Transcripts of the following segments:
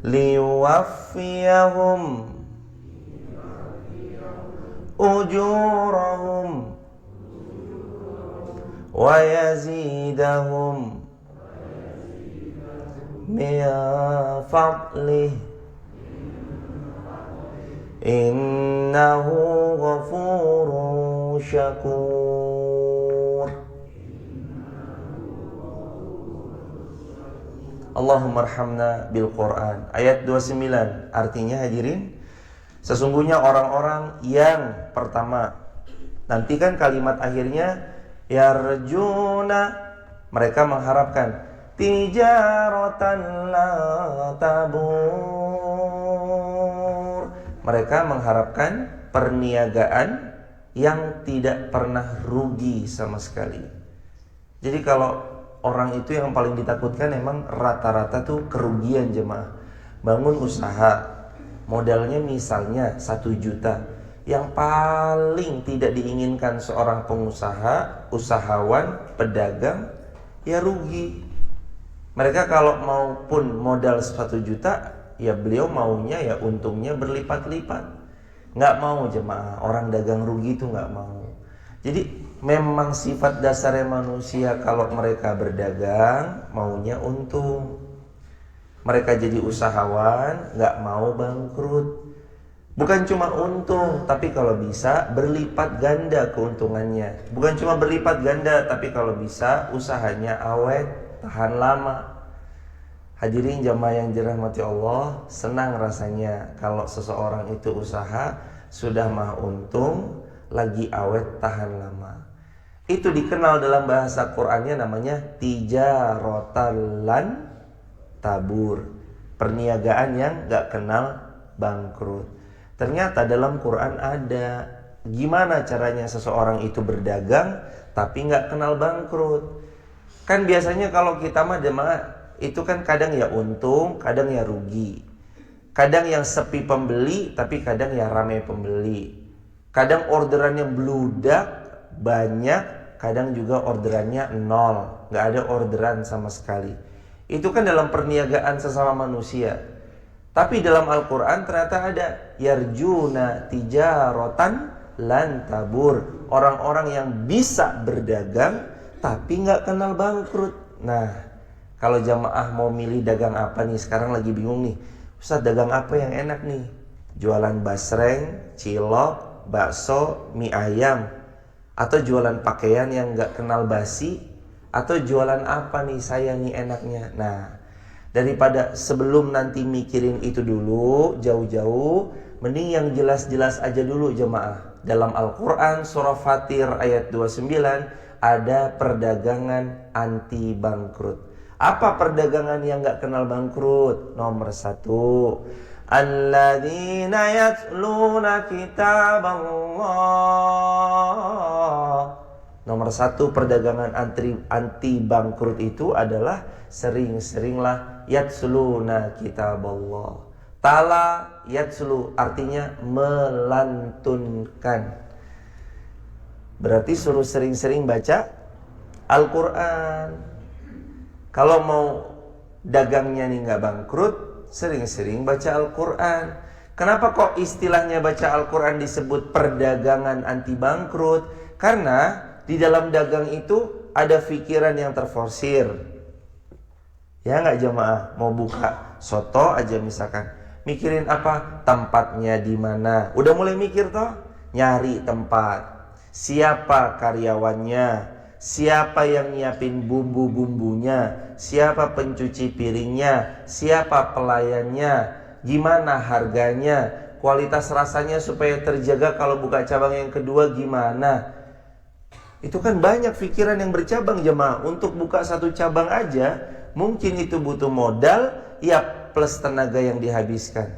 liyuwaffiyahum ujurahum wa yazidahum min fadlih innahu ghafurun syakur. Allahumma arhamna bil Quran. Ayat 29. Artinya hadirin, sesungguhnya orang-orang yang pertama, nanti kan kalimat akhirnya yarjuna, mereka mengharapkan tijaratan la tabur, mereka mengharapkan perniagaan yang tidak pernah rugi sama sekali. Jadi kalau orang itu yang paling ditakutkan emang rata-rata tuh kerugian jemaah. Bangun usaha, modalnya misalnya 1 juta. Yang paling tidak diinginkan seorang pengusaha, usahawan, pedagang, ya rugi. Mereka kalau maupun modal 1 juta, ya beliau maunya ya untungnya berlipat-lipat. Nggak mau jemaah, orang dagang rugi itu nggak mau. Jadi memang sifat dasarnya manusia kalau mereka berdagang maunya untung. Mereka jadi usahawan nggak mau bangkrut. Bukan cuma untung, tapi kalau bisa berlipat ganda keuntungannya. Bukan cuma berlipat ganda, tapi kalau bisa usahanya awet, tahan lama. Hadirin jamaah yang dirahmati Allah, senang rasanya kalau seseorang itu usaha sudah mah untung, lagi awet, tahan lama. Itu dikenal dalam bahasa Qur'annya namanya tijaratan lan tabur, perniagaan yang gak kenal bangkrut. Ternyata dalam Quran ada gimana caranya seseorang itu berdagang tapi gak kenal bangkrut. Kan biasanya kalau kita mah jemaah itu kan kadang ya untung, kadang ya rugi. Kadang yang sepi pembeli, tapi kadang ya ramai pembeli. Kadang orderannya bludak, banyak, kadang juga orderannya nol, gak ada orderan sama sekali. Itu kan dalam perniagaan sesama manusia. Tapi dalam Al-Quran ternyata ada yarjuna tijaratan lan tabur, orang-orang yang bisa berdagang tapi gak kenal bangkrut. Nah, kalau jamaah mau milih dagang apa nih, sekarang lagi bingung nih, Ustaz dagang apa yang enak nih? Jualan basreng, cilok, bakso, mie ayam, atau jualan pakaian yang gak kenal basi, atau jualan apa nih saya nih enaknya? Nah, daripada sebelum nanti mikirin itu dulu jauh-jauh, mending yang jelas-jelas aja dulu jemaah. Dalam Al-Quran surah Fatir ayat 29 ada perdagangan anti bangkrut. Apa perdagangan yang gak kenal bangkrut? Nomor 1, alladzina yatluna kitaballah. Nomor 1 perdagangan anti bangkrut itu adalah sering-seringlah yatsluna kitaballah. Tala yatslu artinya melantunkan. Berarti suruh sering-sering baca Al-Quran. Kalau mau dagangnya nih gak bangkrut, sering-sering baca Al-Quran. Kenapa kok istilahnya baca Al-Quran disebut perdagangan anti bangkrut? Karena di dalam dagang itu ada pikiran yang terforsir. Ya nggak jemaah, mau buka soto aja misalkan, mikirin apa? Tempatnya di mana? Udah mulai mikir toh? Nyari tempat. Siapa karyawannya? Siapa yang nyiapin bumbu-bumbunya? Siapa pencuci piringnya? Siapa pelayannya? Gimana harganya? Kualitas rasanya supaya terjaga kalau buka cabang yang kedua gimana? Itu kan banyak pikiran yang bercabang jemaah. Untuk buka satu cabang aja mungkin itu butuh modal, ya plus tenaga yang dihabiskan.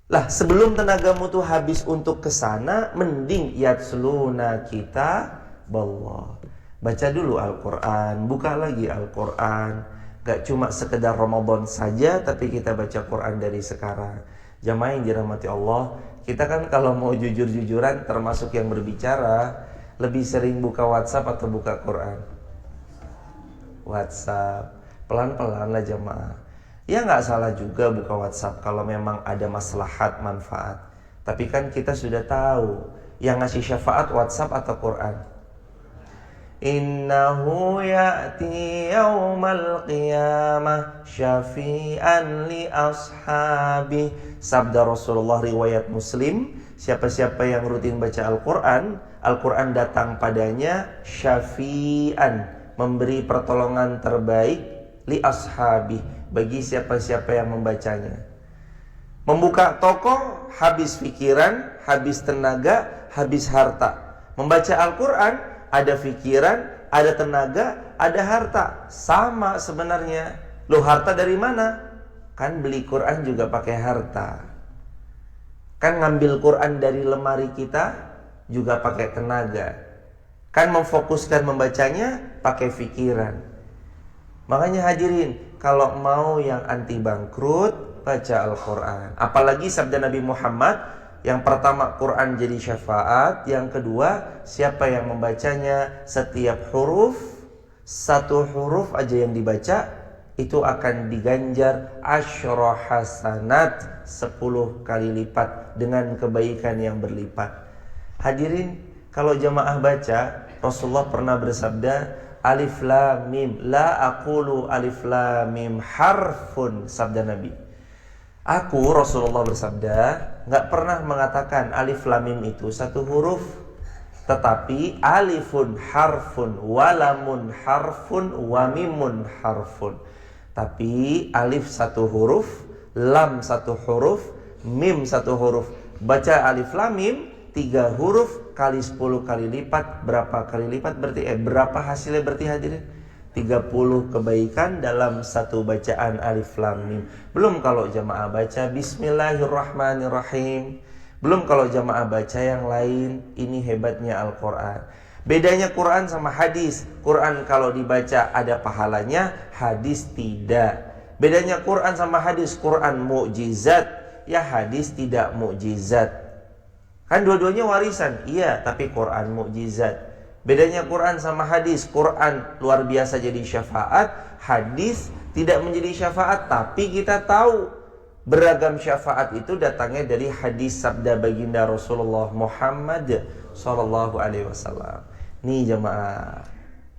Lah sebelum tenagamu tuh habis untuk kesana, mending yatsluna kitaballah. Baca dulu Al-Quran, buka lagi Al-Quran. Gak cuma sekedar Ramadan saja, tapi kita baca Quran dari sekarang. Jamaah yang dirahmati Allah, kita kan kalau mau jujur-jujuran termasuk yang berbicara, lebih sering buka WhatsApp atau buka Quran? WhatsApp. Pelan-pelan lah jamaah. Ya nggak salah juga buka WhatsApp kalau memang ada maslahat manfaat. Tapi kan kita sudah tahu yang ngasih syafaat WhatsApp atau Quran. Innahu ya'ti yawmal qiyamah syafi'an li ashabi. Sabda Rasulullah riwayat Muslim, siapa-siapa yang rutin baca Al-Quran, Al-Quran datang padanya syafi'an, memberi pertolongan terbaik li ashabi, bagi siapa-siapa yang membacanya. Membuka toko, habis pikiran, habis tenaga, habis harta. Membaca Al-Quran, ada pikiran, ada tenaga, ada harta. Sama sebenarnya. Loh, harta dari mana? Kan beli Quran juga pakai harta. Kan ngambil Quran dari lemari kita juga pakai tenaga. Kan memfokuskan membacanya pakai pikiran. Makanya hadirin, kalau mau yang anti bangkrut, baca Al-Quran. Apalagi sabda Nabi Muhammad, yang pertama Quran jadi syafaat, yang kedua siapa yang membacanya, setiap huruf, satu huruf aja yang dibaca itu akan diganjar asyra hasanat, 10 kali lipat dengan kebaikan yang berlipat. Hadirin, kalau jamaah baca, Rasulullah pernah bersabda, alif lam mim, la aqulu alif lam mim harfun, sabda Nabi. Aku, Rasulullah bersabda, gak pernah mengatakan alif lam mim itu satu huruf, tetapi alifun harfun, walamun harfun, wamimun harfun. Tapi alif satu huruf, lam satu huruf, mim satu huruf. Baca alif lam mim 3 huruf kali 10 kali lipat. Berapa kali lipat berarti? Berapa hasilnya berarti hadirin? 30 kebaikan dalam satu bacaan alif lam mim. Belum kalau jamaah baca bismillahirrahmanirrahim. Belum kalau jamaah baca yang lain. Ini hebatnya Al-Quran. Bedanya Quran sama hadis. Quran kalau dibaca ada pahalanya, hadis tidak. Bedanya Quran sama hadis, Quran mukjizat, ya hadis tidak mukjizat. Kan dua-duanya warisan, iya, tapi Quran mukjizat. Bedanya Quran sama hadis, Quran luar biasa jadi syafaat, hadis tidak menjadi syafaat, tapi kita tahu beragam syafaat itu datangnya dari hadis sabda baginda Rasulullah Muhammad SAW. Nih jamaah,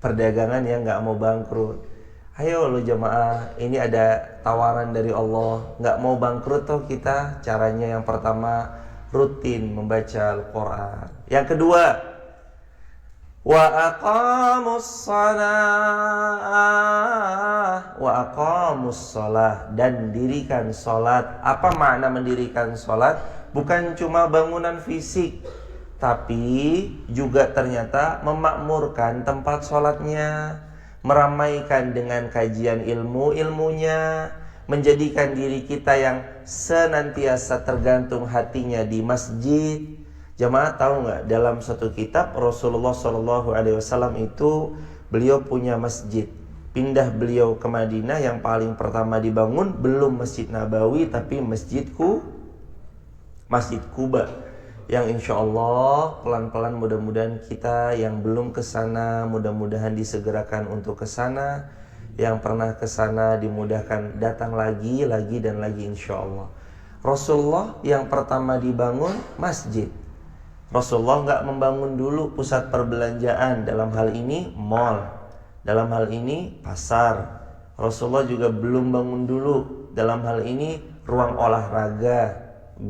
perdagangan yang gak mau bangkrut. Ayo lo jamaah, ini ada tawaran dari Allah. Gak mau bangkrut toh kita. Caranya yang pertama, rutin membaca Al-Quran. Yang kedua, wa aqamus shalah, dan dirikan salat. Apa makna mendirikan salat? Bukan cuma bangunan fisik, tapi juga ternyata memakmurkan tempat salatnya, meramaikan dengan kajian ilmunya, menjadikan diri kita yang senantiasa tergantung hatinya di masjid. Jamaah tahu nggak, dalam satu kitab Rasulullah SAW itu beliau punya masjid. Pindah beliau ke Madinah, yang paling pertama dibangun belum Masjid Nabawi, tapi Masjid Quba, yang insya Allah pelan-pelan mudah-mudahan kita yang belum ke sana mudah-mudahan disegerakan untuk ke sana. Yang pernah ke sana dimudahkan datang lagi dan lagi insya Allah. Rasulullah yang pertama dibangun masjid. Rasulullah nggak membangun dulu pusat perbelanjaan, dalam hal ini mall, dalam hal ini pasar. Rasulullah juga belum bangun dulu dalam hal ini ruang olahraga,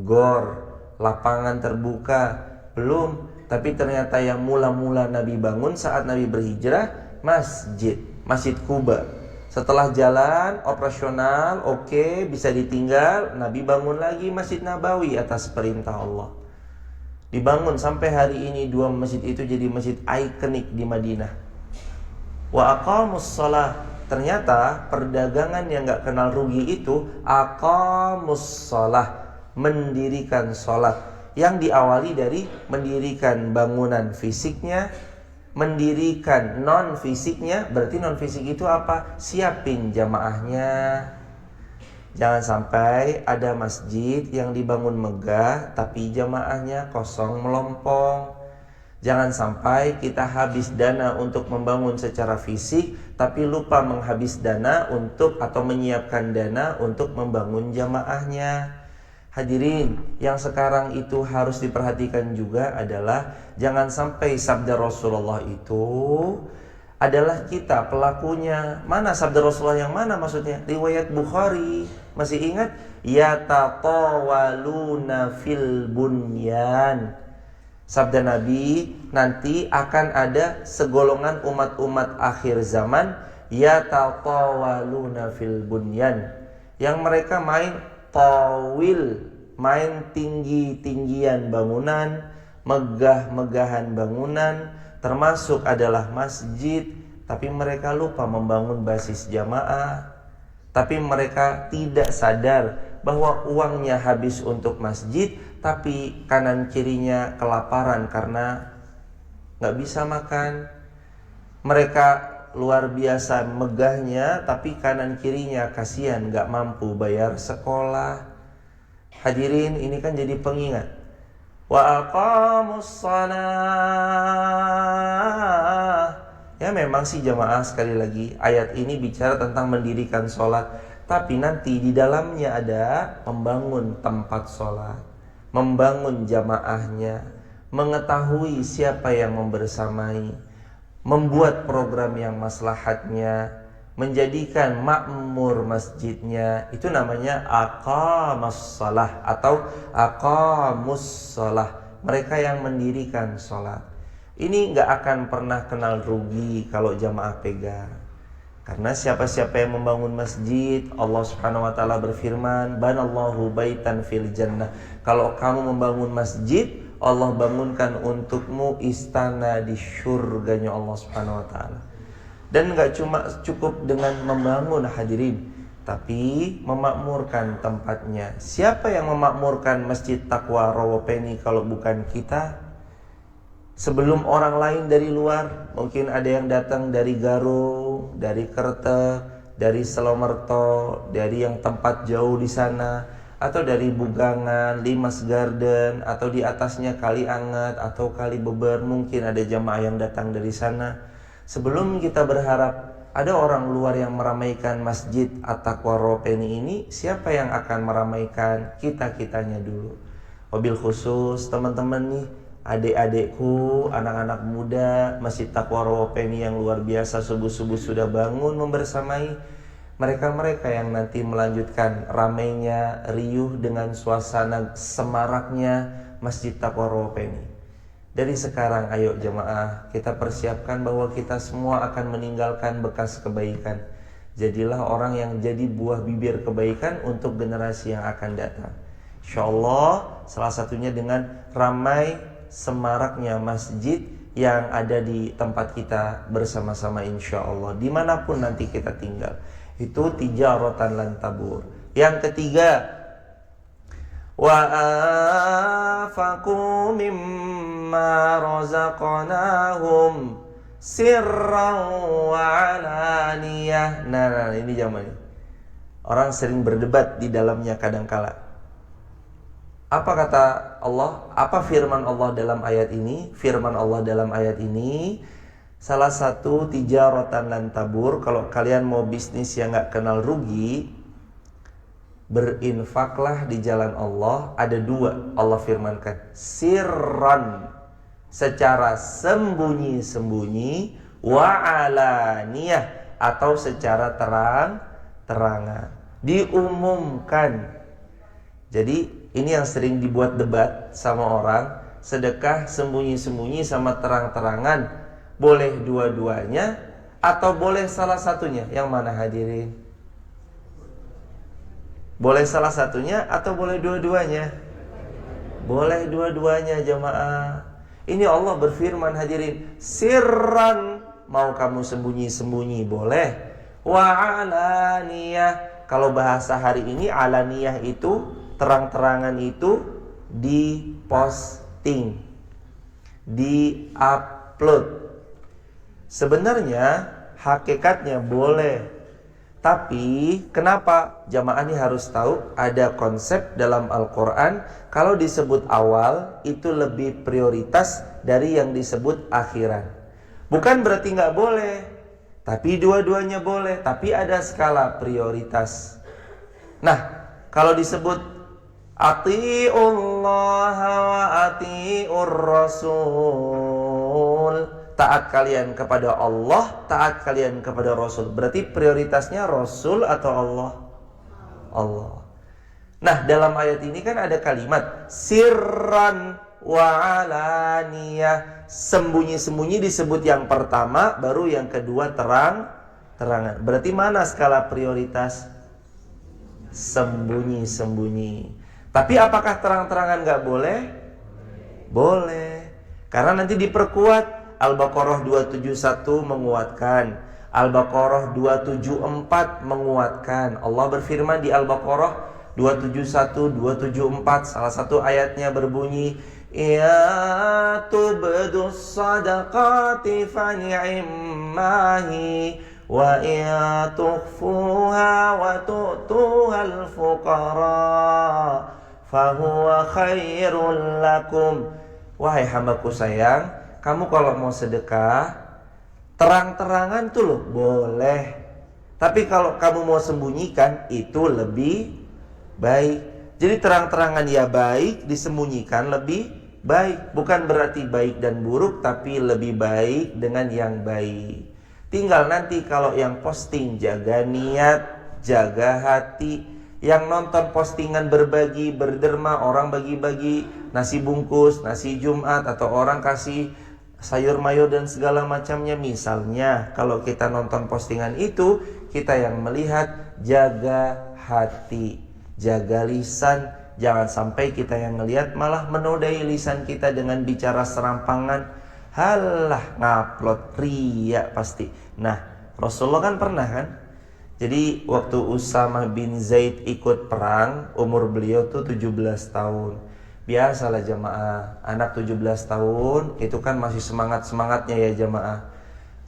gor, lapangan terbuka, belum. Tapi ternyata yang mula-mula Nabi bangun saat Nabi berhijrah, Masjid Quba. Setelah jalan operasional, oke, bisa ditinggal, Nabi bangun lagi Masjid Nabawi atas perintah Allah. Dibangun sampai hari ini 2 masjid itu jadi masjid ikonik di Madinah. Wa aqamus shalah, ternyata perdagangan yang gak kenal rugi itu aqamus shalah, mendirikan sholat, yang diawali dari mendirikan bangunan fisiknya, mendirikan non fisiknya. Berarti non fisik itu apa? Siapin jamaahnya. Jangan sampai ada masjid yang dibangun megah tapi jamaahnya kosong melompong. Jangan sampai kita habis dana untuk membangun secara fisik, tapi lupa menghabis dana untuk atau menyiapkan dana untuk membangun jamaahnya. Hadirin, yang sekarang itu harus diperhatikan juga adalah jangan sampai sabda Rasulullah itu adalah kita pelakunya. Mana sabda Rasulullah yang mana maksudnya? Riwayat Bukhari. Masih ingat? Yatatawaluna fil bunyan. Sabda Nabi, nanti akan ada segolongan umat-umat akhir zaman yatatawaluna fil bunyan, yang mereka main tawil, main tinggi-tinggian bangunan, megah-megahan bangunan, termasuk adalah masjid, tapi mereka lupa membangun basis jamaah. Tapi mereka tidak sadar bahwa uangnya habis untuk masjid, tapi kanan kirinya kelaparan karena gak bisa makan. Mereka luar biasa megahnya, tapi kanan kirinya kasihan gak mampu bayar sekolah. Hadirin, ini kan jadi pengingat. Wa aqamus shalah. Ya memang sih jamaah, sekali lagi ayat ini bicara tentang mendirikan sholat, tapi nanti di dalamnya ada membangun tempat sholat, membangun jamaahnya, mengetahui siapa yang membersamai, membuat program yang maslahatnya, menjadikan makmur masjidnya. Itu namanya aqamus shalah atau aqamus shalah, mereka yang mendirikan sholat. Ini gak akan pernah kenal rugi kalau jamaah pegang. Karena siapa-siapa yang membangun masjid, Allah Subhanahu wa taala berfirman, "Banallahu baitan fil jannah." Kalau kamu membangun masjid, Allah bangunkan untukmu istana di surganya Allah Subhanahu wa taala. Dan gak cuma cukup dengan membangun, hadirin, tapi memakmurkan tempatnya. Siapa yang memakmurkan Masjid Taqwa Rawopeni kalau bukan kita? Sebelum orang lain dari luar, mungkin ada yang datang dari Garung, dari Kertek, dari Selomerto, dari yang tempat jauh di sana, atau dari Bugangan, Limas Garden, atau di atasnya Kali Anget atau Kali Beber. Mungkin ada jamaah yang datang dari sana. Sebelum kita berharap ada orang luar yang meramaikan Masjid At-Taqwa Rawopeni ini, siapa yang akan meramaikan? Kita-kitanya dulu. Wabil khusus teman-teman nih, adik-adikku, anak-anak muda Masjid Taqwa Rawopeni yang luar biasa, subuh-subuh sudah bangun membersamai. Mereka-mereka yang nanti melanjutkan ramainya, riuh dengan suasana semaraknya Masjid Taqwa Rawopeni. Dari sekarang ayo jemaah, kita persiapkan bahwa kita semua akan meninggalkan bekas kebaikan. Jadilah orang yang jadi buah bibir kebaikan untuk generasi yang akan datang. InsyaAllah salah satunya dengan ramai semaraknya masjid yang ada di tempat kita bersama-sama, insya Allah dimanapun nanti kita tinggal. Itu tijaratan lan tabur. Yang ketiga, wa anfaqu mimma razaqnahum sirran wa alaniyah. Nah, ini zamannya orang sering berdebat di dalamnya kadangkala. Apa kata Allah? Apa firman Allah dalam ayat ini? Firman Allah dalam ayat ini, salah satu tijaratan lan tabur, kalau kalian mau bisnis yang gak kenal rugi, berinfaklah di jalan Allah. Ada dua Allah firmankan, sirran, secara sembunyi-sembunyi, wa alaniyah, atau secara terang-terangan, diumumkan. Jadi ini yang sering dibuat debat sama orang, sedekah sembunyi-sembunyi sama terang-terangan, boleh dua-duanya atau boleh salah satunya? Yang mana hadirin? Boleh salah satunya atau boleh dua-duanya? Boleh dua-duanya jemaah. Ini Allah berfirman hadirin, sirran, mau kamu sembunyi-sembunyi boleh, wa alaniyah. Kalau bahasa hari ini alaniyah itu terang-terangan, itu diposting, di-upload. Sebenarnya hakikatnya boleh, Tapi kenapa jamaah ini harus tahu ada konsep dalam Al-Quran, kalau disebut awal itu lebih prioritas dari yang disebut akhiran. Bukan berarti nggak boleh, tapi dua-duanya boleh, tapi ada skala prioritas. Nah, kalau disebut ati'ullah wa ati'ur rasul, taat kalian kepada Allah, taat kalian kepada Rasul. Berarti prioritasnya Rasul atau Allah? Allah. Nah, dalam ayat ini kan ada kalimat sirran wa alaniyah. Sembunyi-sembunyi disebut yang pertama, baru yang kedua terang-terangan. Berarti mana skala prioritas? Sembunyi-sembunyi. Tapi apakah terang-terangan nggak boleh? Boleh. Karena nanti diperkuat. Al-Baqarah 271 menguatkan, Al-Baqarah 274 menguatkan. Allah berfirman di Al-Baqarah 271, 274, salah satu ayatnya berbunyi, ya tubdus sadaqati fa ni'mahi wa ya tukhfuha wa tu'tuhal fuqara fa huwa khairul lakum. Wahai hambaku sayang, kamu kalau mau sedekah terang-terangan tuh loh boleh. Tapi kalau kamu mau sembunyikan itu lebih baik. Jadi terang-terangan ya baik, disembunyikan lebih baik. Bukan berarti baik dan buruk, tapi lebih baik dengan yang baik. Tinggal nanti kalau yang posting jaga niat, jaga hati. Yang nonton postingan berbagi, berderma, orang bagi-bagi nasi bungkus, nasi Jumat, atau orang kasih sayur mayur dan segala macamnya. Misalnya kalau kita nonton postingan itu, kita yang melihat, jaga hati, jaga lisan. Jangan sampai kita yang ngelihat malah menodai lisan kita dengan bicara serampangan. Halah, ngupload, ria pasti. Nah, Rasulullah kan pernah kan, jadi waktu Usamah bin Zaid ikut perang, umur beliau tuh 17 tahun. Biasalah jamaah, anak 17 tahun itu kan masih semangat-semangatnya ya jamaah.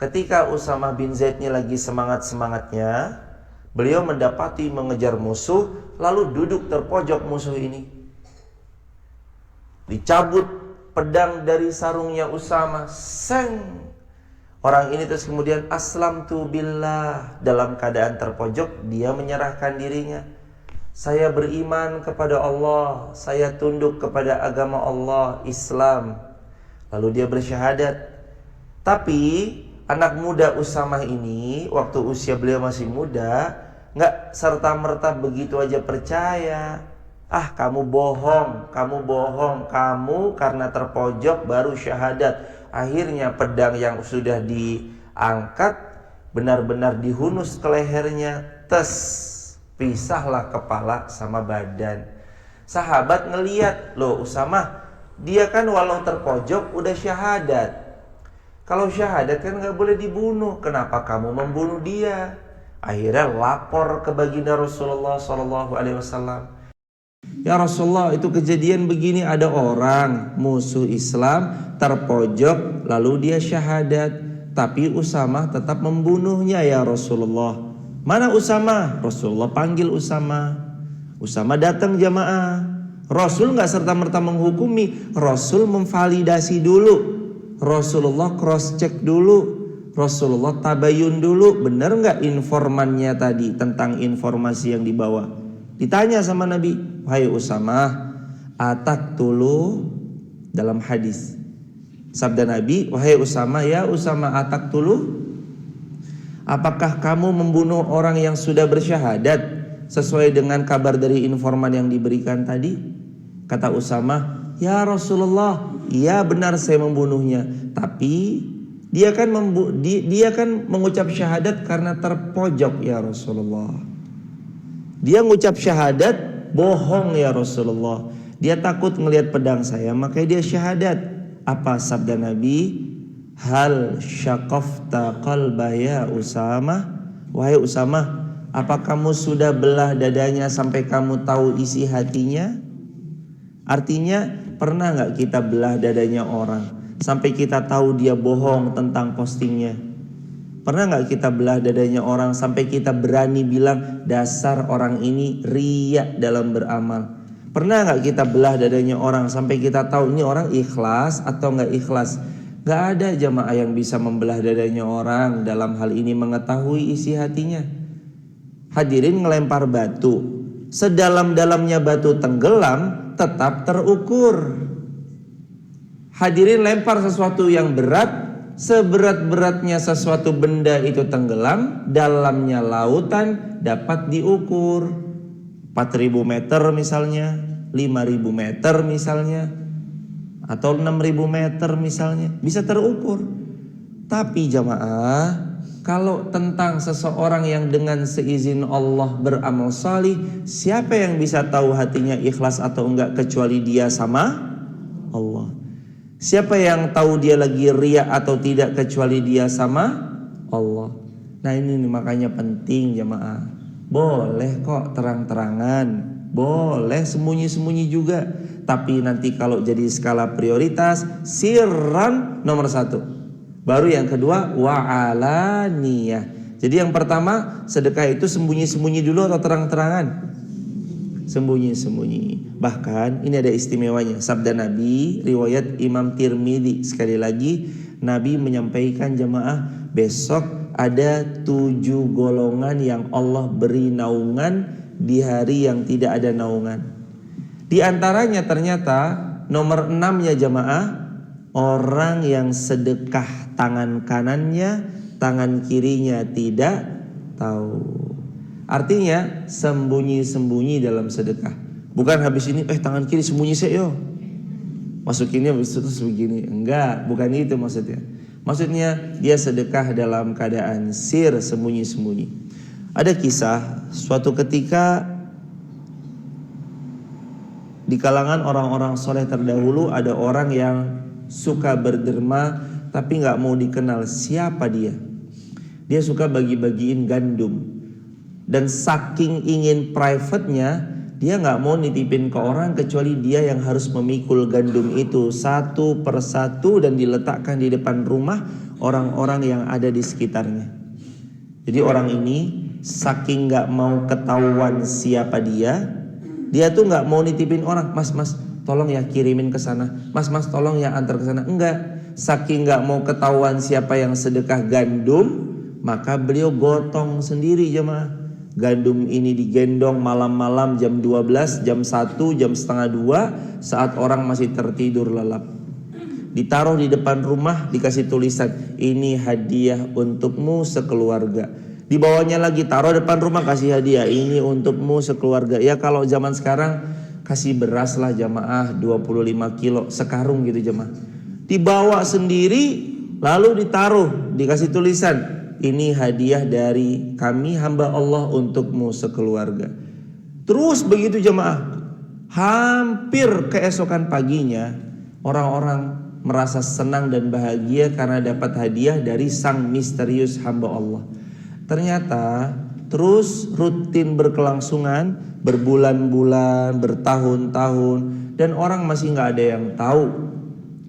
Ketika Usamah bin Zaid ini lagi semangat-semangatnya, beliau mendapati mengejar musuh, lalu duduk terpojok musuh ini. Dicabut pedang dari sarungnya Usamah, seng. Orang ini terus kemudian aslamtu billah, dalam keadaan terpojok dia menyerahkan dirinya. Saya beriman kepada Allah, saya tunduk kepada agama Allah, Islam. Lalu dia bersyahadat. Tapi anak muda Usamah ini, waktu usia beliau masih muda, nggak serta-merta begitu aja percaya. Ah, kamu bohong, kamu karena terpojok baru syahadat. Akhirnya pedang yang sudah diangkat benar-benar dihunus ke lehernya, pisahlah kepala sama badan. Sahabat ngeliat, loh Usamah, dia kan walau terpojok udah syahadat. Kalau syahadat kan gak boleh dibunuh, kenapa kamu membunuh dia? Akhirnya lapor ke baginda Rasulullah SAW. Ya Rasulullah, itu kejadian begini, ada orang musuh Islam terpojok lalu dia syahadat, tapi Usamah tetap membunuhnya ya Rasulullah. Mana Usamah? Rasulullah panggil Usamah. Usamah datang jamaah. Rasul gak serta-merta menghukumi, Rasul memvalidasi dulu. Rasulullah cross check dulu. Rasulullah tabayun dulu, benar gak informannya tadi tentang informasi yang dibawa. Ditanya sama Nabi, wahai Usamah, atak tulu, dalam hadis sabda Nabi, wahai Usamah, ya Usamah, atak tulu, apakah kamu membunuh orang yang sudah bersyahadat sesuai dengan kabar dari informan yang diberikan tadi? Kata Usamah, ya Rasulullah, iya benar saya membunuhnya, tapi dia kan mengucap syahadat karena terpojok ya Rasulullah. Dia mengucap syahadat bohong ya Rasulullah. Dia takut ngelihat pedang saya, makanya dia syahadat. Apa sabda Nabi? Hal syaqafta qalba ya Usamah. Wahai Usamah, apa kamu sudah belah dadanya sampai kamu tahu isi hatinya? Artinya, pernah gak kita belah dadanya orang sampai kita tahu dia bohong tentang postingnya? Pernah nggak kita belah dadanya orang sampai kita berani bilang dasar orang ini riya dalam beramal? Pernah nggak kita belah dadanya orang sampai kita tahu ini orang ikhlas atau nggak ikhlas? Nggak ada jamaah yang bisa membelah dadanya orang dalam hal ini mengetahui isi hatinya. Hadirin, ngelempar batu, sedalam-dalamnya batu tenggelam tetap terukur. Hadirin, lempar sesuatu yang berat, seberat-beratnya sesuatu benda itu tenggelam, dalamnya lautan dapat diukur. 4.000 meter misalnya, 5.000 meter misalnya, atau 6.000 meter misalnya, bisa terukur. Tapi jamaah, kalau tentang seseorang yang dengan seizin Allah beramal salih, siapa yang bisa tahu hatinya ikhlas atau enggak kecuali dia sama Allah? Siapa yang tahu dia lagi riya atau tidak kecuali dia sama Allah? Nah ini makanya penting jamaah. Boleh kok terang-terangan, boleh sembunyi-sembunyi juga. Tapi nanti kalau jadi skala prioritas, sirran nomor 1. Baru yang kedua wa'alaniyah. Jadi yang pertama, sedekah itu sembunyi-sembunyi dulu atau terang-terangan? Sembunyi-sembunyi. Bahkan ini ada istimewanya, sabda Nabi riwayat Imam Tirmidzi. Sekali lagi Nabi menyampaikan jamaah, besok ada 7 golongan yang Allah beri naungan di hari yang tidak ada naungan. Di antaranya ternyata nomor 6-nya jamaah, orang yang sedekah tangan kanannya, tangan kirinya tidak tahu. Artinya sembunyi-sembunyi dalam sedekah. Bukan habis ini tangan kiri sembunyi saya yo, masukinnya terus begini. Enggak, bukan itu maksudnya. Maksudnya dia sedekah dalam keadaan sir, sembunyi-sembunyi. Ada kisah suatu ketika di kalangan orang-orang soleh terdahulu ada orang yang suka berderma tapi gak mau dikenal siapa dia. Dia suka bagi-bagiin gandum. Dan saking ingin private-nya, dia gak mau nitipin ke orang kecuali dia yang harus memikul gandum itu satu persatu dan diletakkan di depan rumah orang-orang yang ada di sekitarnya. Jadi orang ini saking gak mau ketahuan siapa dia tuh gak mau nitipin orang, mas tolong ya kirimin ke sana, mas tolong ya antar ke sana. Enggak, saking gak mau ketahuan siapa yang sedekah gandum, maka beliau gotong sendiri jemaah. Gandum ini digendong malam-malam jam 12, jam 1, jam setengah 2, saat orang masih tertidur lelap. Ditaruh di depan rumah, dikasih tulisan, ini hadiah untukmu sekeluarga. Di bawahnya lagi, taruh depan rumah, kasih hadiah, ini untukmu sekeluarga. Ya kalau zaman sekarang kasih beras lah jamaah 25 kilo, sekarung gitu jamaah. Dibawa sendiri, lalu ditaruh, dikasih tulisan, ini hadiah dari kami hamba Allah untukmu sekeluarga. Terus begitu jemaah, hampir keesokan paginya orang-orang merasa senang dan bahagia karena dapat hadiah dari sang misterius hamba Allah. Ternyata terus rutin berkelangsungan berbulan-bulan, bertahun-tahun, dan orang masih gak ada yang tahu.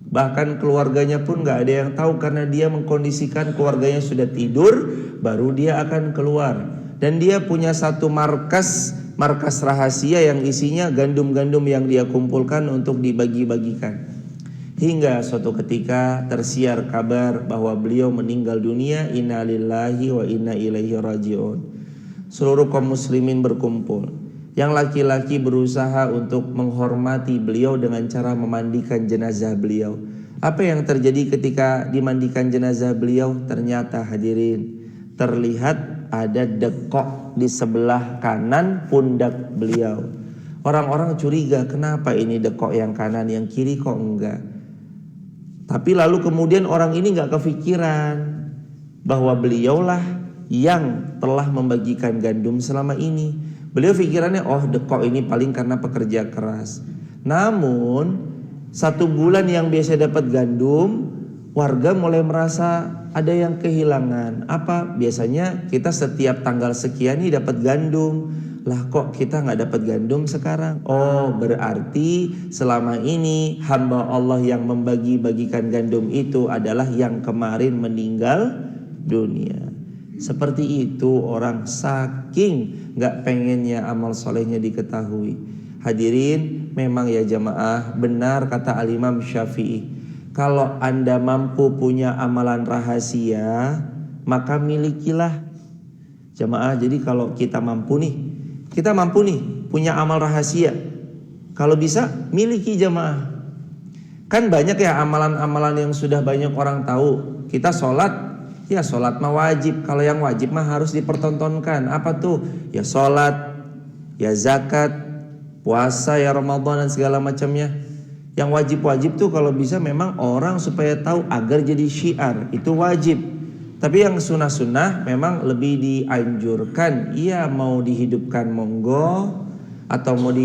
Bahkan keluarganya pun gak ada yang tahu karena dia mengkondisikan keluarganya sudah tidur, baru dia akan keluar. Dan dia punya satu markas rahasia yang isinya gandum-gandum yang dia kumpulkan untuk dibagi-bagikan. Hingga suatu ketika tersiar kabar bahwa beliau meninggal dunia. Inna lillahi wa inna ilaihi raji'un. Seluruh kaum muslimin berkumpul. Yang laki-laki berusaha untuk menghormati beliau dengan cara memandikan jenazah beliau. Apa yang terjadi ketika dimandikan jenazah beliau? Ternyata hadirin, terlihat ada dekok di sebelah kanan pundak beliau. Orang-orang curiga, kenapa ini dekok yang kanan, yang kiri kok enggak? Tapi lalu kemudian orang ini enggak kepikiran bahwa beliaulah yang telah membagikan gandum selama ini. Beliau pikirannya, dekok ini paling karena pekerja keras. Namun 1 bulan yang biasa dapat gandum, warga mulai merasa ada yang kehilangan. Apa? Biasanya kita setiap tanggal sekian nih dapat gandum. Lah kok kita gak dapat gandum sekarang? Berarti selama ini hamba Allah yang membagi-bagikan gandum itu adalah yang kemarin meninggal dunia. Seperti itu orang saking gak pengennya amal solehnya diketahui. Hadirin, memang ya jamaah, benar kata Al-Imam Syafi'i, kalau Anda mampu punya amalan rahasia, maka milikilah. Jamaah, jadi kalau kita mampu nih punya amal rahasia, kalau bisa miliki jamaah. Kan banyak ya amalan-amalan yang sudah banyak orang tahu. Kita sholat, ya sholat mah wajib. Kalau yang wajib mah harus dipertontonkan. Apa tuh? Ya sholat, ya zakat, puasa, ya Ramadan dan segala macamnya. Yang wajib-wajib tuh kalau bisa memang orang supaya tahu agar jadi syiar, itu wajib. Tapi yang sunnah-sunnah memang lebih dianjurkan. Iya, mau dihidupkan monggo, atau mau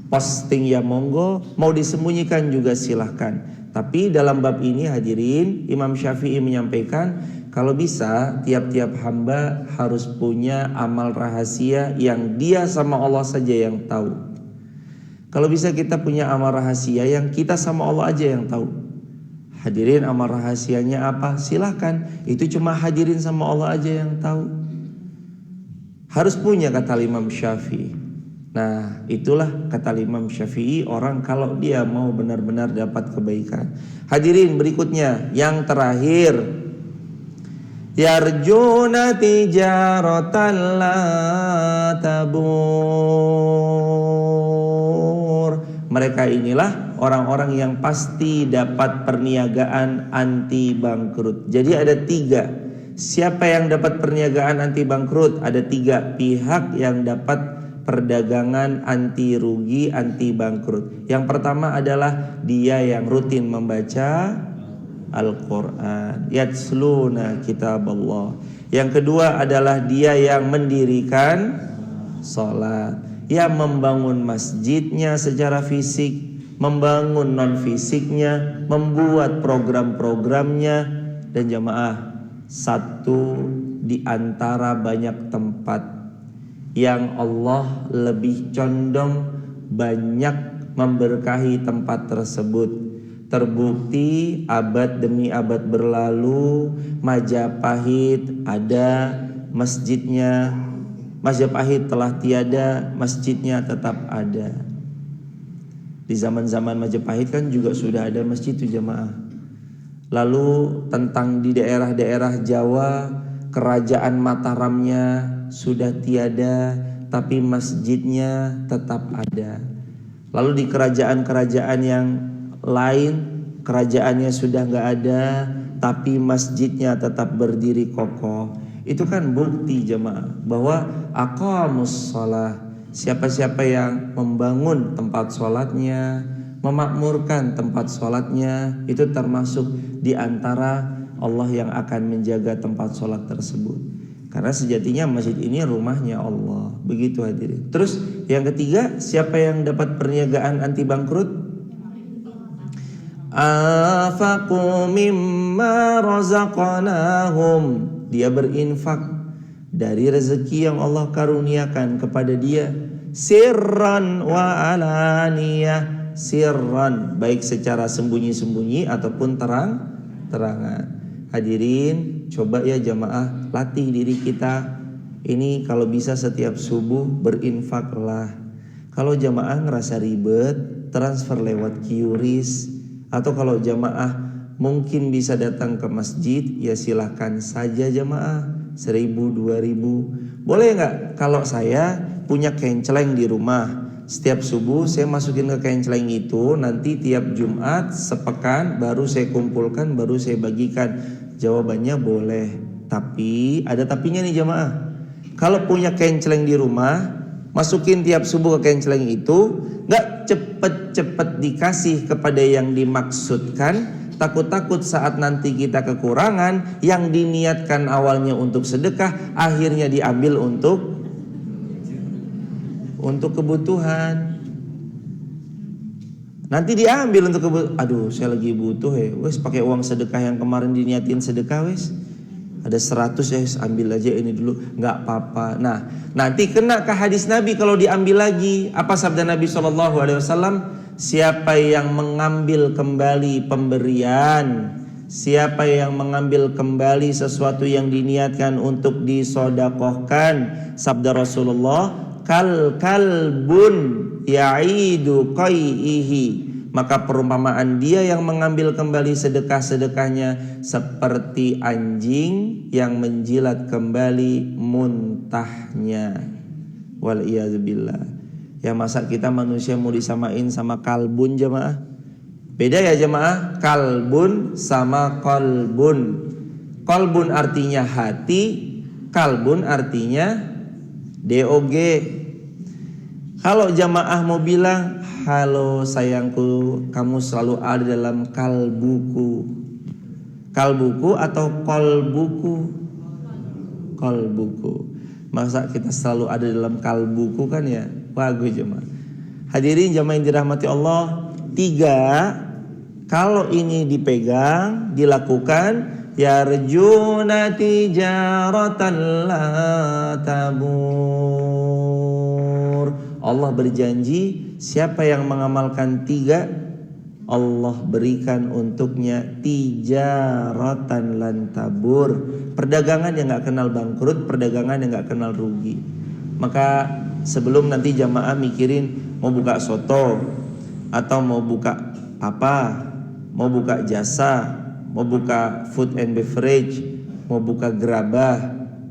posting ya monggo, mau disembunyikan juga silahkan. Tapi dalam bab ini hadirin, Imam Syafi'i menyampaikan kalau bisa tiap-tiap hamba harus punya amal rahasia yang dia sama Allah saja yang tahu. Kalau bisa kita punya amal rahasia yang kita sama Allah aja yang tahu. Hadirin, amal rahasianya apa? Silahkan, itu cuma hadirin sama Allah aja yang tahu. Harus punya, kata Imam Syafi'i. Nah, itulah kata Imam Syafi'i, orang kalau dia mau benar-benar dapat kebaikan. Hadirin, berikutnya yang terakhir, yarjuna tijaratan la tabur. Mereka inilah orang-orang yang pasti dapat perniagaan anti bangkrut. Jadi ada 3. Siapa yang dapat perniagaan anti bangkrut? Ada 3 pihak yang dapat perdagangan anti rugi, anti bangkrut. Yang pertama adalah dia yang rutin membaca Al-Quran, yatsluna kitab Allah. Yang kedua adalah dia yang mendirikan sholat, yang membangun masjidnya secara fisik, membangun non fisiknya, membuat program-programnya. Dan jamaah, satu di antara banyak tempat yang Allah lebih condong banyak memberkahi tempat tersebut. Terbukti abad demi abad berlalu, Majapahit ada masjidnya. Majapahit telah tiada, masjidnya tetap ada. Di zaman-zaman Majapahit kan juga sudah ada masjid tuh jamaah. Lalu tentang di daerah-daerah Jawa, kerajaan Mataramnya sudah tiada, tapi masjidnya tetap ada. Lalu di kerajaan-kerajaan yang lain, kerajaannya sudah nggak ada, tapi masjidnya tetap berdiri kokoh. Itu kan bukti jemaah bahwa aqamus shalah, siapa-siapa yang membangun tempat sholatnya, memakmurkan tempat sholatnya, itu termasuk di antara Allah yang akan menjaga tempat sholat tersebut. Karena sejatinya masjid ini rumahnya Allah. Begitu hadirin. Terus yang ketiga, siapa yang dapat perniagaan anti bangkrut? Anfaqu mimma razaqnahum. Dia berinfak dari rezeki yang Allah karuniakan kepada dia. Sirran wa alaniyah. Sirran, baik secara sembunyi-sembunyi ataupun terang-terangan. Hadirin, coba ya jamaah, latih diri kita. Ini kalau bisa setiap subuh berinfaklah. Kalau jamaah ngerasa ribet, transfer lewat QRIS. Atau kalau jamaah mungkin bisa datang ke masjid, ya silahkan saja jamaah. 1.000, 2.000. Boleh gak? Kalau saya punya kenceleng di rumah, setiap subuh saya masukin ke kenceleng itu, nanti tiap Jumat sepekan baru saya kumpulkan, baru saya bagikan. Jawabannya boleh, tapi ada tapinya nih jamaah. Kalau punya kenceleng di rumah, masukin tiap subuh ke kenceleng itu, gak cepet-cepet dikasih kepada yang dimaksudkan. Takut-takut saat nanti kita kekurangan, yang diniatkan awalnya untuk sedekah, akhirnya diambil untuk kebutuhan. Nanti diambil untuk aduh saya lagi butuh ya, wes pakai uang sedekah yang kemarin diniatin sedekah wes. Ada 100 ya, ambil aja ini dulu, nggak apa-apa. Nah, nanti kena ke hadis Nabi kalau diambil lagi. Apa sabda Nabi SAW? Siapa yang mengambil kembali pemberian Siapa yang mengambil kembali sesuatu yang diniatkan untuk disodakohkan, sabda Rasulullah, kalbun ya'idu qai'ihi, maka perumpamaan dia yang mengambil kembali sedekah-sedekahnya seperti anjing yang menjilat kembali muntahnya. Wal iyadzubillah. Ya masa kita manusia mau disamain sama kalbun jemaah? Beda ya jemaah, kalbun sama kolbun. Kolbun artinya hati, kalbun artinya DOG. Kalau jamaah mau bilang, halo sayangku, kamu selalu ada dalam kalbuku. Kalbuku atau kolbuku? Kolbuku. Masa kita selalu ada dalam kalbuku kan ya? Bagus jemaah. Hadirin jamaah yang dirahmati Allah, 3. Kalau ini dipegang, dilakukan, yarjuna tijaratan la tabur. Allah berjanji, siapa yang mengamalkan 3, Allah berikan untuknya tijaratan lan tabur, perdagangan yang gak kenal bangkrut, perdagangan yang gak kenal rugi. Maka sebelum nanti jamaah mikirin mau buka soto atau mau buka apa, mau buka jasa, mau buka food and beverage, mau buka gerabah,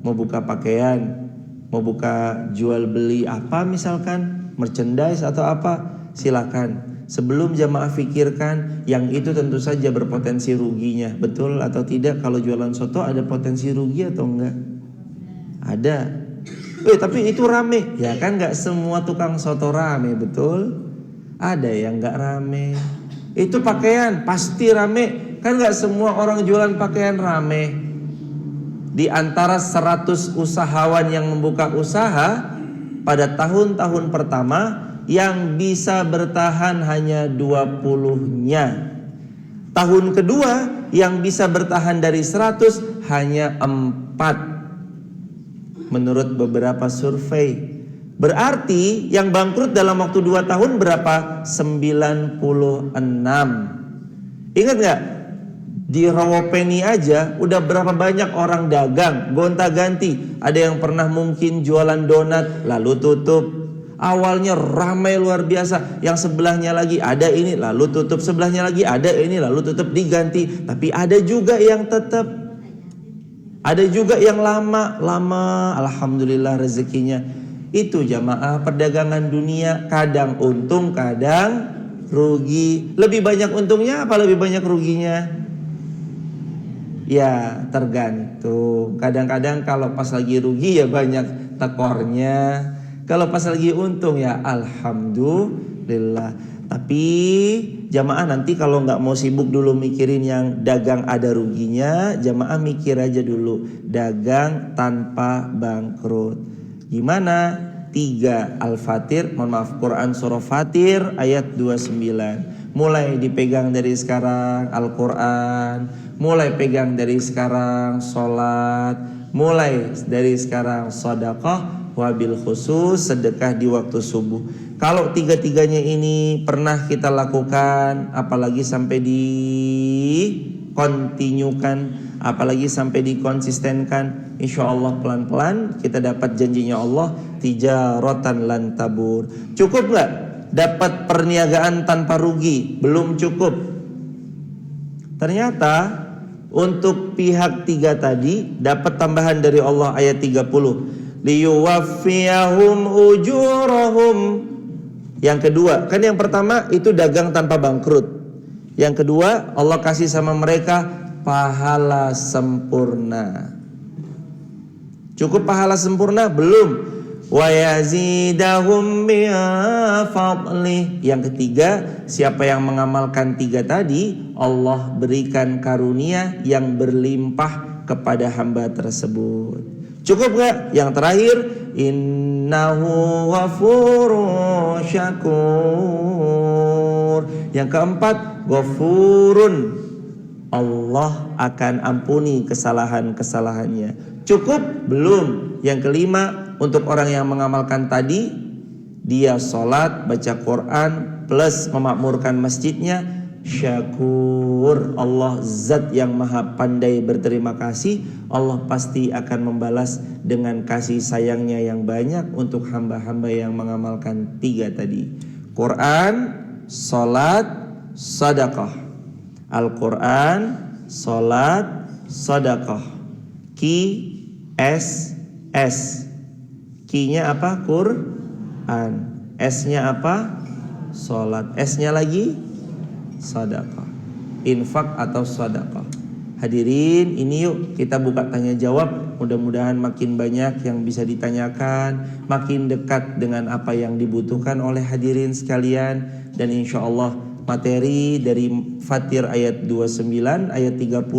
mau buka pakaian, mau buka jual beli apa misalkan, merchandise atau apa, silakan. Sebelum jamaah pikirkan, yang itu tentu saja berpotensi ruginya. Betul atau tidak kalau jualan soto ada potensi rugi atau enggak? Ada. Tapi itu rame. Ya kan gak semua tukang soto rame, betul? Ada yang gak rame. Itu pakaian pasti rame. Kan gak semua orang jualan pakaian rame. Di antara 100 usahawan yang membuka usaha pada tahun-tahun pertama, yang bisa bertahan hanya 20-nya. Tahun kedua yang bisa bertahan dari 100 hanya 4 menurut beberapa survei. Berarti yang bangkrut dalam waktu 2 tahun berapa? 96. Ingat gak? Di Rawopeni aja udah berapa banyak orang dagang gonta-ganti. Ada yang pernah mungkin jualan donat lalu tutup. Awalnya ramai luar biasa. Yang sebelahnya lagi ada ini lalu tutup. Sebelahnya lagi ada ini lalu tutup, diganti. Tapi ada juga yang tetap. Ada juga yang lama. Alhamdulillah rezekinya. Itu jamaah perdagangan dunia, kadang untung kadang rugi. Lebih banyak untungnya apa lebih banyak ruginya? Ya tergantung. Kadang-kadang kalau pas lagi rugi ya banyak tekornya. Kalau pas lagi untung ya alhamdulillah. Tapi jamaah nanti kalau gak mau sibuk dulu mikirin yang dagang ada ruginya, jamaah mikir aja dulu dagang tanpa bangkrut. Gimana? 3 Al-Fatir, mohon maaf, Quran surah Fatir ayat 29. Mulai dipegang dari sekarang Al-Quran, mulai pegang dari sekarang sholat, mulai dari sekarang sedekah, wabil khusus sedekah di waktu subuh. Kalau 3-3-nya ini pernah kita lakukan, apalagi sampai dikontinyukan, apalagi sampai dikonsistenkan, insya Allah pelan-pelan kita dapat janjinya Allah, tijaratan lan tabur. Cukup gak dapat perniagaan tanpa rugi? Belum cukup. Ternyata untuk pihak 3 tadi dapat tambahan dari Allah ayat 30, liyuwaffiyahum ujurahum. Yang kedua, kan yang pertama itu dagang tanpa bangkrut. Yang kedua, Allah kasih sama mereka pahala sempurna. Cukup pahala sempurna? Belum. Wa yazidahum min fadli. Yang ketiga, siapa yang mengamalkan 3 tadi, Allah berikan karunia yang berlimpah kepada hamba tersebut. Cukup gak? Yang terakhir, innahu ghafurun syakur. Yang keempat, ghafurun, Allah akan ampuni kesalahan-kesalahannya. Cukup? Belum. Yang kelima, untuk orang yang mengamalkan tadi, dia sholat, baca Quran, plus memakmurkan masjidnya, syakur. Allah zat yang maha pandai berterima kasih. Allah pasti akan membalas dengan kasih sayangnya yang banyak untuk hamba-hamba yang mengamalkan 3 tadi: Quran, salat, sedekah. Al-Quran, salat, sedekah. S. Q-nya apa? Quran. S-nya apa? Salat. S-nya lagi sedekah. Infak atau sedekah. Hadirin, ini yuk kita buka tanya jawab. Mudah-mudahan makin banyak yang bisa ditanyakan, makin dekat dengan apa yang dibutuhkan oleh hadirin sekalian. Dan insya Allah materi dari Fatir ayat 29 ayat 30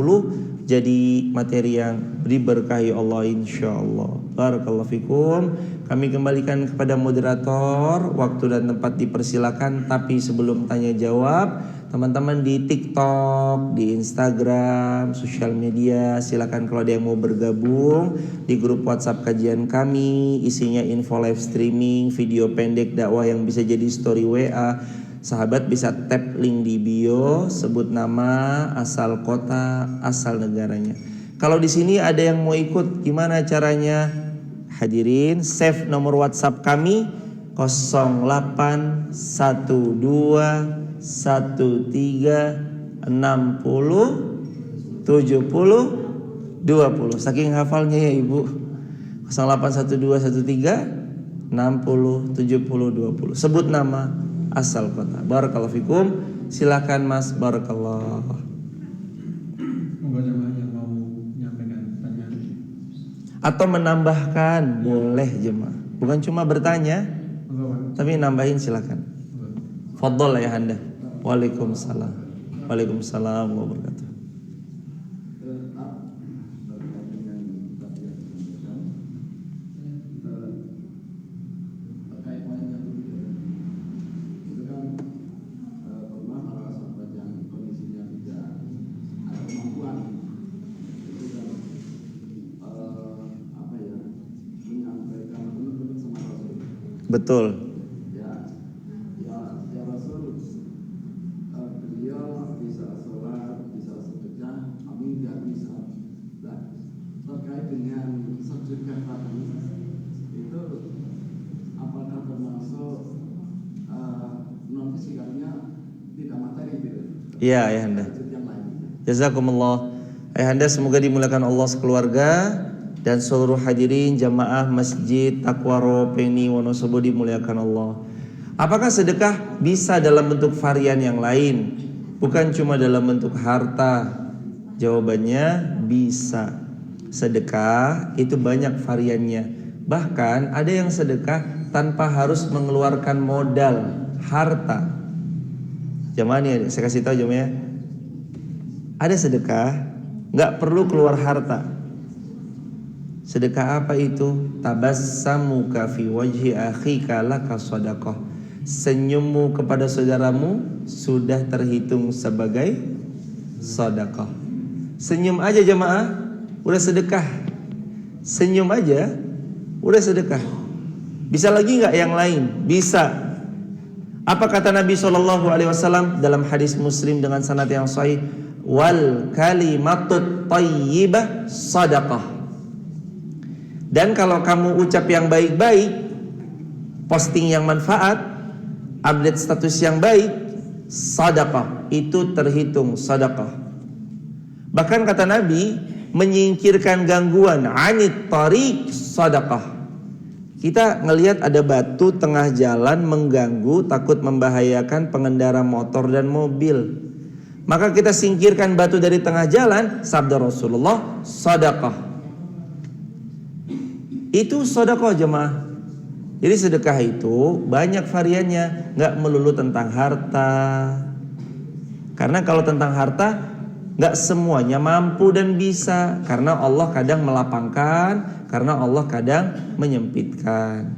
jadi materi yang diberkahi Allah insya Allah. Barakallahu fikum. Kami kembalikan kepada moderator. Waktu dan tempat dipersilakan. Tapi sebelum tanya jawab, teman-teman di TikTok, di Instagram, sosial media, silakan kalau ada yang mau bergabung di grup WhatsApp kajian kami. Isinya info live streaming, video pendek dakwah yang bisa jadi story WA. Sahabat bisa tap link di bio, sebut nama, asal kota, asal negaranya. Kalau di sini ada yang mau ikut, gimana caranya? Hadirin, save nomor WhatsApp kami 0812 13 60 70 20. Saking hafalnya ya Ibu. 0812 13 60 70 20. Sebut nama, asal kota. Barakallahu fikum. Silakan Mas. Barakallah. Monggo jemaah yang mau menyampaikan pertanyaan atau menambahkan boleh jemaah. Bukan cuma bertanya, tapi nambahin silakan. Fadhol ya Anda. Waalaikumsalam. Waalaikumsalam warahmatullahi wabarakatuh. Betul. Ya Rasul, beliau bisa sholat, bisa sedekah, kami nggak bisa. Nah, terkait dengan sedekah tadi, itu apakah termasuk non fisikalnya tidak materi gitu? Iya, Ayahanda. Jazakumullah. Ayahanda semoga dimuliakan Allah sekeluarga dan seluruh hadirin jamaah Masjid Taqwa Ropeni Wonosobo dimuliakan Allah. Apakah sedekah bisa dalam bentuk varian yang lain? Bukan cuma dalam bentuk harta. Jawabannya bisa. Sedekah itu banyak variannya. Bahkan ada yang sedekah tanpa harus mengeluarkan modal harta. Jamaah nih, saya kasih tahu jamaah. Ada sedekah nggak perlu keluar harta. Sedekah apa itu? Tabassamuka fi wajhi akhika laka shadaqah. Senyummu kepada saudaramu sudah terhitung sebagai sedekah. Senyum aja jemaah udah sedekah. Senyum aja udah sedekah. Bisa lagi nggak yang lain? Bisa. Apa kata Nabi SAW dalam hadis Muslim dengan sanad yang sahih? Wal kalimatut thayyibah shadaqah. Dan kalau kamu ucap yang baik-baik, posting yang manfaat, update status yang baik, sedekah, itu terhitung sedekah. Bahkan kata Nabi, menyingkirkan gangguan anit tariq sedekah. Kita ngelihat ada batu tengah jalan mengganggu, takut membahayakan pengendara motor dan mobil. Maka kita singkirkan batu dari tengah jalan, sabda Rasulullah, sedekah. Itu sedekah jemaah. Jadi sedekah itu banyak variannya, nggak melulu tentang harta. Karena kalau tentang harta, nggak semuanya mampu dan bisa. Karena Allah kadang melapangkan, karena Allah kadang menyempitkan.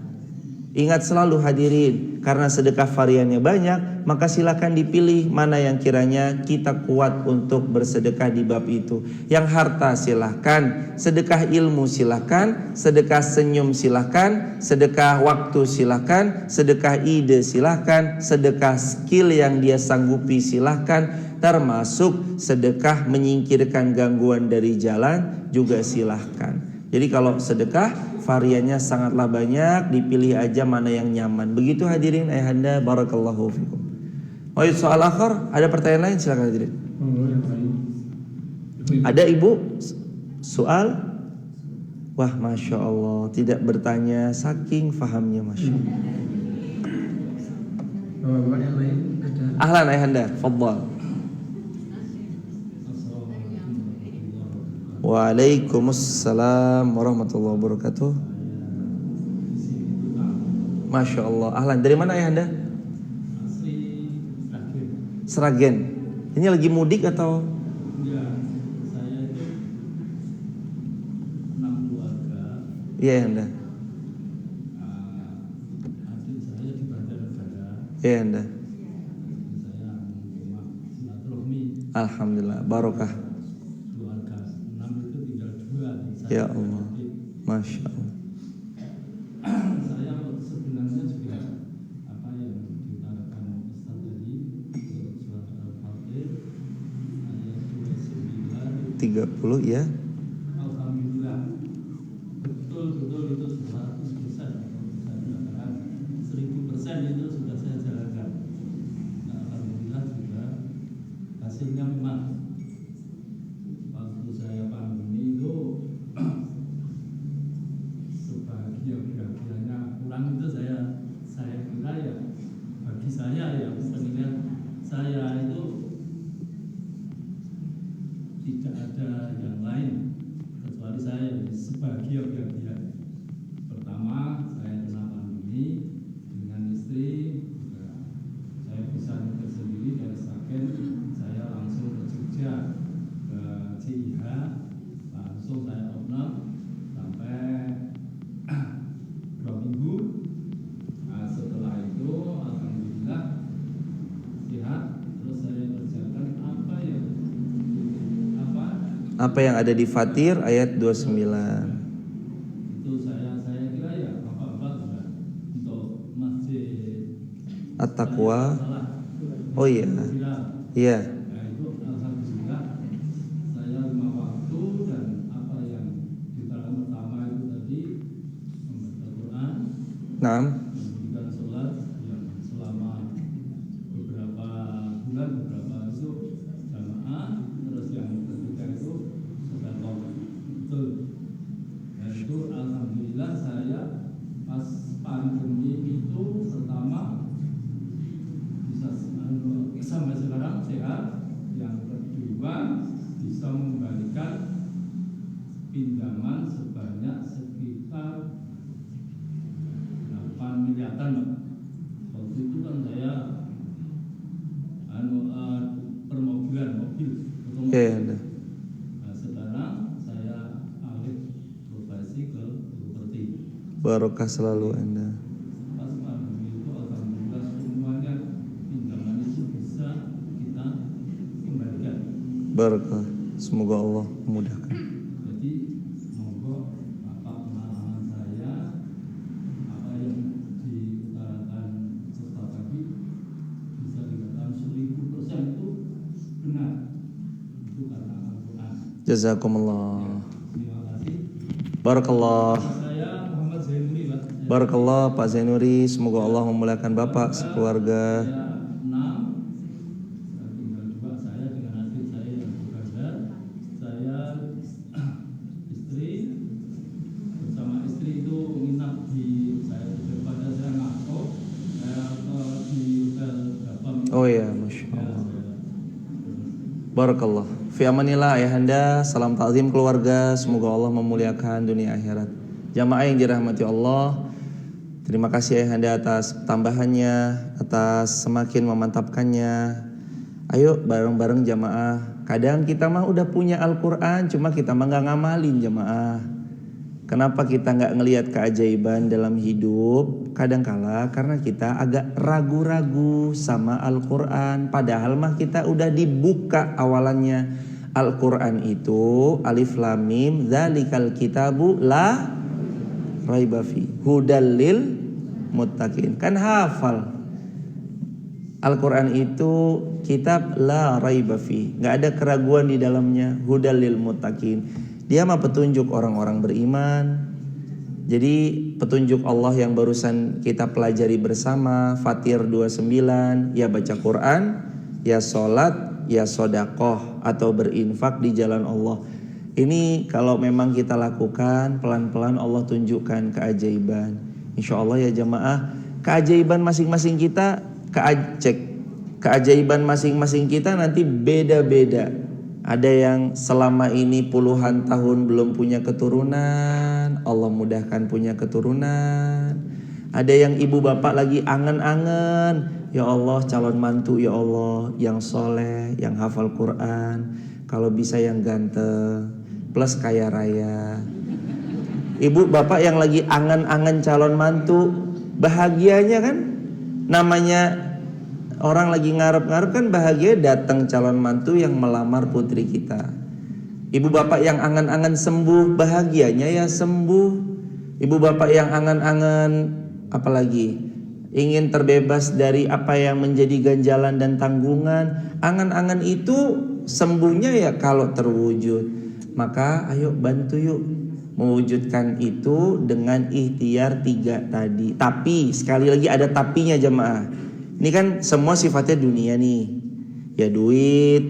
Ingat selalu hadirin, karena sedekah variannya banyak, maka silakan dipilih mana yang kiranya kita kuat untuk bersedekah di bab itu. Yang harta silahkan, sedekah ilmu silahkan, sedekah senyum silahkan, sedekah waktu silahkan, sedekah ide silahkan, sedekah skill yang dia sanggupi silahkan, termasuk sedekah menyingkirkan gangguan dari jalan juga silahkan. Jadi kalau sedekah variannya sangatlah banyak, dipilih aja mana yang nyaman. Begitu hadirin ayahanda, barakallahu fikum. Oh, soal akhir, ada pertanyaan lain silakan hadirin. Monggo yang lain. Ada ibu soal? Wah, masya Allah, tidak bertanya saking fahamnya, masya Allah. Bapak yang lain ada. Ahlan ayahanda, fadhal. Waalaikumsalam warahmatullahi wabarakatuh. Masya Allah. Ahlan, dari mana ayahanda? Sragen. Ini lagi mudik atau? Enggak, saya itu 6 keluarga. Iya ayahanda. Adik saya di Banjarnegara. Iya ayahanda. Saya cuma silaturahmi Alhamdulillah, barokah. keluarga 6 itu tinggal 2. Saya Ya Allah, masya Allah. Saya sebenarnya juga apa yang diutarakan Ustaz tadi, surat Al-Fatih ayat 29. 30 ya. Alhamdulillah, betul-betul itu 100%, atau bisa dikatakan 1000% itu sudah saya jalankan. Nah, alhamdulillah juga hasilnya memang waktu saya pandemi itu sebahagia-bahagianya kurang itu saya kira ya bagi saya ya penilaian saya itu tidak ada yang lain kecuali saya sebahagia-bahagia. Pertama, saya kena pandemi dengan istri, saya bisa nikah sendiri dari Sragen, saya langsung ke Jogja ke CIH, langsung saya opnam sampai 2 minggu. Nah, setelah itu alhamdulillah sehat, terus saya kerjakan Apa yang ada di Fatir ayat 29. itu saya kira ya bapak-bapak juga untuk masjid At-Taqwa. salah. Oh iya. Iya. Nah, itu alhamdulillah saya 5 waktu, dan apa yang diterangkan pertama itu tadi membaca Quran, Naam. mendirikan sholat yang selama beberapa bulan, beberapa itu jamaah, terus yang ketiga itu sedekah. Betul. Dan itu alhamdulillah saya pas pandemi itu pertama bisa sampai sekarang sehat. Yang kedua bisa memberikan pinjaman sebanyak sekitar 8 miliaran. Waktu itu kan saya permobilan mobil otomotif. Iya ayahanda. Nah, sekarang saya alih profesi ke properti. Barokah selalu anda. Pas pandemi itu alhamdulillah semuanya pinjaman itu bisa kita kembalikan. Barokah. Semoga Allah memudahkan. Jadi monggo apa pengalaman saya, apa yang diutarakan Ustaz tadi bisa dikatakan 1000% itu benar. Itu karena Al-Quran. Jazakumullah. Terima kasih. Barakallah. Saya Muhammad Zainuri, Pak. Barakallah Pak Zainuri. Semoga Allah memuliakan Bapak sekeluarga. Saya 6, tinggal 2 saya dengan adik saya yang bekerja. Saya istri, bersama istri itu nginap di saya daripada saya ngakok, saya di hotel Gapam. Oh ya, masya Allah. Barakallah. Fi amanillah ayahanda. Salam ta'zim keluarga. Semoga Allah memuliakan dunia akhirat. Jamaah yang dirahmati Allah, terima kasih ayahanda atas tambahannya, atas semakin memantapkannya. Ayo bareng-bareng jamaah. Kadang kita mah udah punya Al-Quran, cuma kita mah gak ngamalin jamaah. Kenapa kita nggak ngelihat keajaiban dalam hidup? Kadangkala karena kita agak ragu-ragu sama Al-Quran. Padahal mah kita udah dibuka awalannya. Al-Quran itu alif lam mim dzalikal kitabu la raiba fi hudal lil muttaqin. Kan hafal. Al-Quran itu kitab la raiba fi, nggak ada keraguan di dalamnya. Hudal lil muttaqin. Dia mah petunjuk orang-orang beriman. Jadi petunjuk Allah yang barusan kita pelajari bersama, Fatir 29, ya baca Quran, ya sholat, ya sodakoh atau berinfak di jalan Allah. Ini kalau memang kita lakukan, pelan-pelan Allah tunjukkan keajaiban. Insya Allah ya jamaah, keajaiban masing-masing kita, keajaiban masing-masing kita nanti beda-beda. Ada yang selama ini puluhan tahun belum punya keturunan, Allah mudahkan punya keturunan. Ada yang ibu bapak lagi angen-angen, ya Allah calon mantu ya Allah yang soleh, yang hafal Quran, kalau bisa yang ganteng, plus kaya raya. Ibu bapak yang lagi angen-angen calon mantu, bahagianya kan, namanya orang lagi ngarep-ngarep kan bahagia datang calon mantu yang melamar putri kita. Ibu bapak yang angan-angan sembuh, bahagianya ya sembuh. Ibu bapak yang angan-angan apalagi ingin terbebas dari apa yang menjadi ganjalan dan tanggungan, angan-angan itu sembuhnya ya kalau terwujud. Maka ayo bantu yuk mewujudkan itu dengan ikhtiar 3 tadi. Tapi sekali lagi ada tapinya jemaah. Ini kan semua sifatnya dunia nih. Ya duit,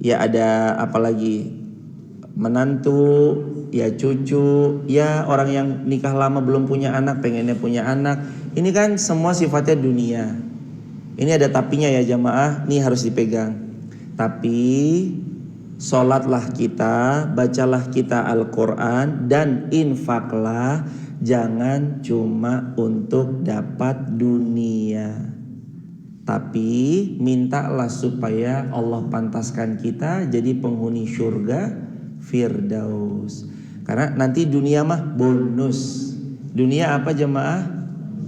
ya ada apalagi menantu, ya cucu, ya orang yang nikah lama belum punya anak pengennya punya anak. Ini kan semua sifatnya dunia. Ini ada tapinya ya jamaah, nih harus dipegang. Tapi sholatlah kita, bacalah kita Al-Quran dan infaklah, jangan cuma untuk dapat dunia. Tapi mintalah supaya Allah pantaskan kita jadi penghuni surga Firdaus. Karena nanti dunia mah bonus. Dunia apa jemaah?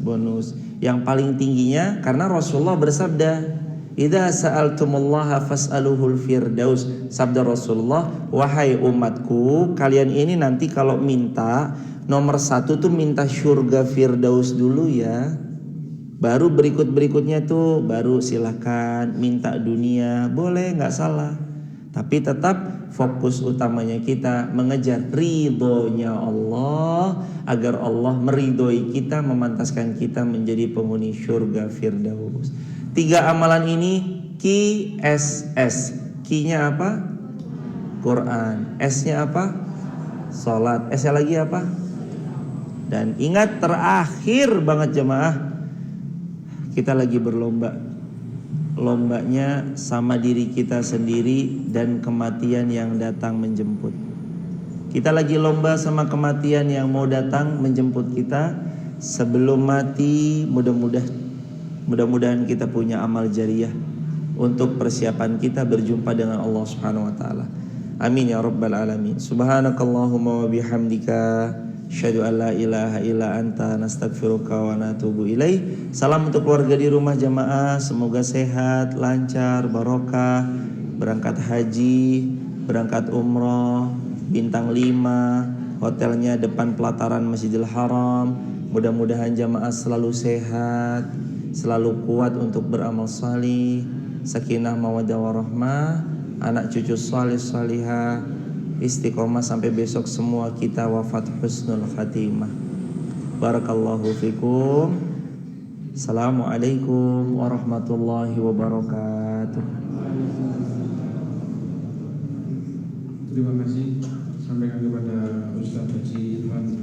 Bonus. Yang paling tingginya karena Rasulullah bersabda, "Idza sa'altumullaha fas'aluhul firdaus." Sabda Rasulullah, "Wahai umatku, kalian ini nanti kalau minta, nomor 1 tuh minta surga Firdaus dulu ya. Baru berikutnya tuh baru silakan minta dunia, boleh nggak salah. Tapi tetap fokus utamanya kita mengejar ridhonya Allah, agar Allah meridhoi kita, memantaskan kita menjadi penghuni surga Firdaus. 3 amalan ini KSS. Q-nya apa? Quran. S-nya apa? Salat. S-nya lagi apa? Dan ingat terakhir banget jemaah, kita lagi berlomba. Lombanya sama diri kita sendiri dan kematian yang datang menjemput. Kita lagi lomba sama kematian yang mau datang menjemput kita. Sebelum mati mudah-mudahan kita punya amal jariyah untuk persiapan kita berjumpa dengan Allah Subhanahu wa taala. Amin ya rabbal alamin. Subhanakallahumma wa bihamdika asyhadu an la ilaha illa anta nastaghfiruka wa natubu ilaih. Salam untuk keluarga di rumah jamaah, semoga sehat, lancar, barokah, berangkat haji, berangkat umroh, bintang 5, hotelnya depan pelataran Masjidil Haram. Mudah-mudahan jamaah selalu sehat, selalu kuat untuk beramal salih, sakinah mawaddah warahmah, anak cucu salih salihah, istiqomah sampai besok semua kita wafat husnul khatimah. Barakallahu fikum. Assalamualaikum warahmatullahi wabarakatuh. Terima kasih sampaikan kepada Ustaz Haji Irfan